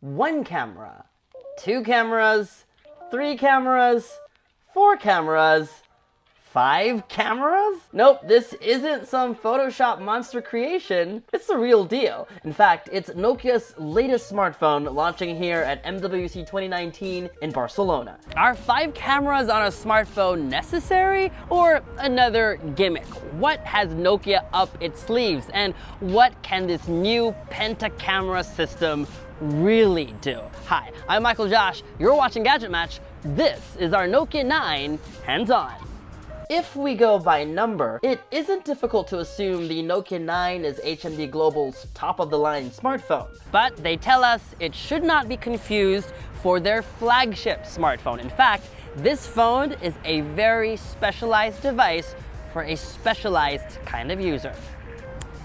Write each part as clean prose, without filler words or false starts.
1 camera, 2 cameras, 3 cameras, 4 cameras, 5 cameras? Nope, this isn't some Photoshop monster creation. It's the real deal. In fact, it's Nokia's latest smartphone launching here at MWC 2019 in Barcelona. Are 5 cameras on a smartphone necessary or another gimmick? What has Nokia up its sleeves and what can this new penta-camera system really do? Hi, I'm Michael Josh. You're watching GadgetMatch. This is our Nokia 9 hands-on. If we go by number, it isn't difficult to assume the Nokia 9 is HMD Global's top-of-the-line smartphone. But they tell us it should not be confused for their flagship smartphone. In fact, this phone is a very specialized device for a specialized kind of user.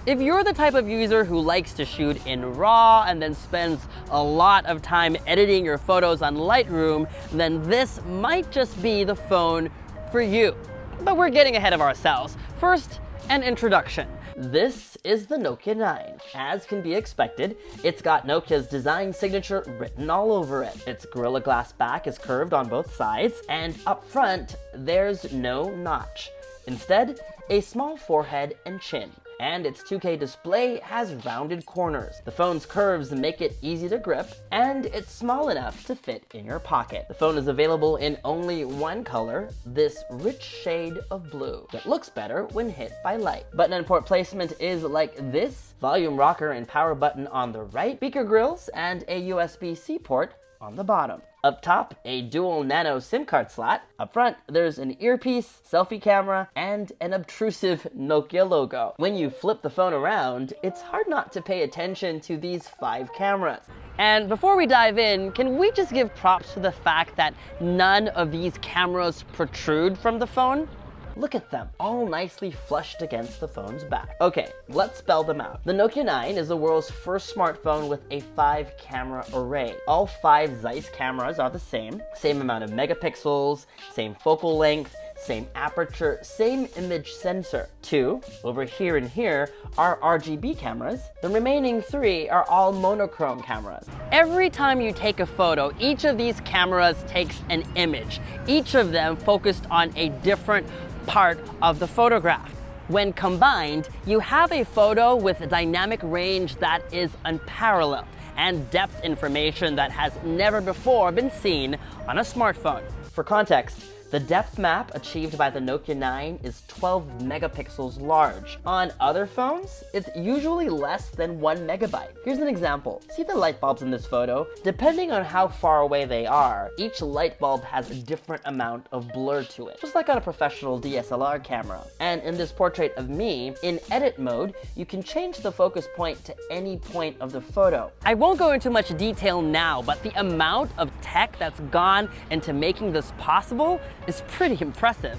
If you're the type of user who likes to shoot in RAW and then spends a lot of time editing your photos on Lightroom, then this might just be the phone for you. But we're getting ahead of ourselves. First, an introduction. This is the Nokia 9. As can be expected, it's got Nokia's design signature written all over it. Its Gorilla Glass back is curved on both sides, and up front, there's no notch. Instead, a small forehead and chin. And its 2K display has rounded corners. The phone's curves make it easy to grip, and it's small enough to fit in your pocket. The phone is available in only one color, this rich shade of blue, that looks better when hit by light. Button and port placement is like this: volume rocker and power button on the right, speaker grills, and a USB-C port on the bottom. Up top, a dual nano SIM card slot. Up front, there's an earpiece, selfie camera, and an obtrusive Nokia logo. When you flip the phone around, it's hard not to pay attention to these 5 cameras. And before we dive in, can we just give props to the fact that none of these cameras protrude from the phone? Look at them, all nicely flushed against the phone's back. Okay, let's spell them out. The Nokia 9 is the world's first smartphone with a 5-camera array. All 5 Zeiss cameras are the same amount of megapixels, same focal length, same aperture, same image sensor. 2, over here and here, are RGB cameras. The remaining 3 are all monochrome cameras. Every time you take a photo, each of these cameras takes an image, each of them focused on a different part of the photograph. When combined, you have a photo with a dynamic range that is unparalleled and depth information that has never before been seen on a smartphone. For context, the depth map achieved by the Nokia 9 is 12 megapixels large. On other phones, it's usually less than 1 megabyte. Here's an example. See the light bulbs in this photo? Depending on how far away they are, each light bulb has a different amount of blur to it, just like on a professional DSLR camera. And in this portrait of me, in edit mode, you can change the focus point to any point of the photo. I won't go into much detail now, but the amount of tech that's gone into making this possible is pretty impressive.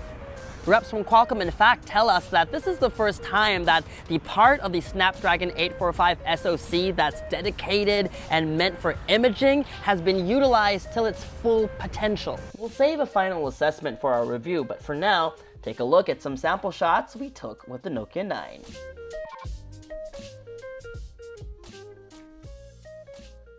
Reps from Qualcomm in fact tell us that this is the first time that the part of the Snapdragon 845 SoC that's dedicated and meant for imaging has been utilized till its full potential. We'll save a final assessment for our review, but for now, take a look at some sample shots we took with the Nokia 9.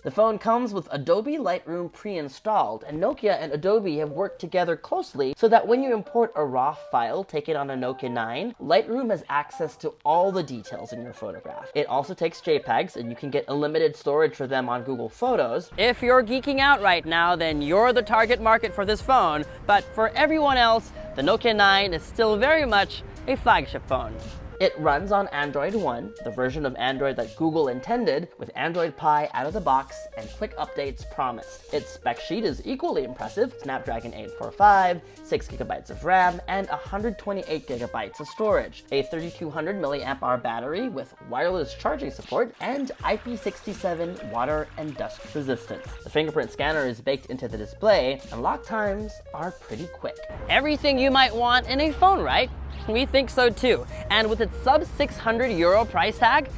The phone comes with Adobe Lightroom pre-installed, and Nokia and Adobe have worked together closely so that when you import a RAW file taken on a Nokia 9, Lightroom has access to all the details in your photograph. It also takes JPEGs, and you can get unlimited storage for them on Google Photos. If you're geeking out right now, then you're the target market for this phone, but for everyone else, the Nokia 9 is still very much a flagship phone. It runs on Android 1, the version of Android that Google intended, with Android Pie out of the box and quick updates promised. Its spec sheet is equally impressive: Snapdragon 845, 6 GB of RAM, and 128 GB of storage, a 3200 mAh battery with wireless charging support, and IP67 water and dust resistance. The fingerprint scanner is baked into the display, and lock times are pretty quick. Everything you might want in a phone, right? We think so too. And with its sub €600 price tag,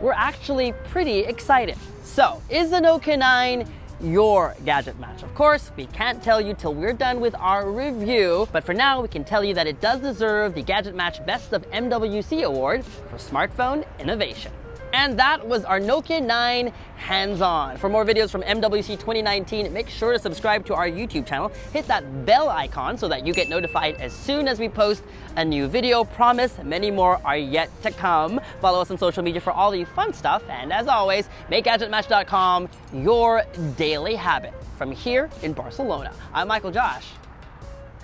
we're actually pretty excited. So, is the Nokia 9 your gadget match? Of course, we can't tell you till we're done with our review, but for now we can tell you that it does deserve the Gadget Match Best of MWC award for smartphone innovation. And that was our Nokia 9 hands-on. For more videos from MWC 2019, make sure to subscribe to our YouTube channel. Hit that bell icon so that you get notified as soon as we post a new video. Promise, many more are yet to come. Follow us on social media for all the fun stuff. And as always, make GadgetMatch.com your daily habit. From here in Barcelona, I'm Michael Josh.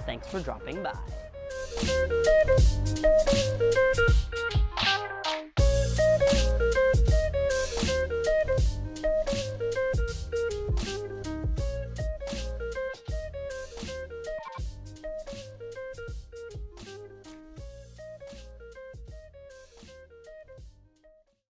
Thanks for dropping by.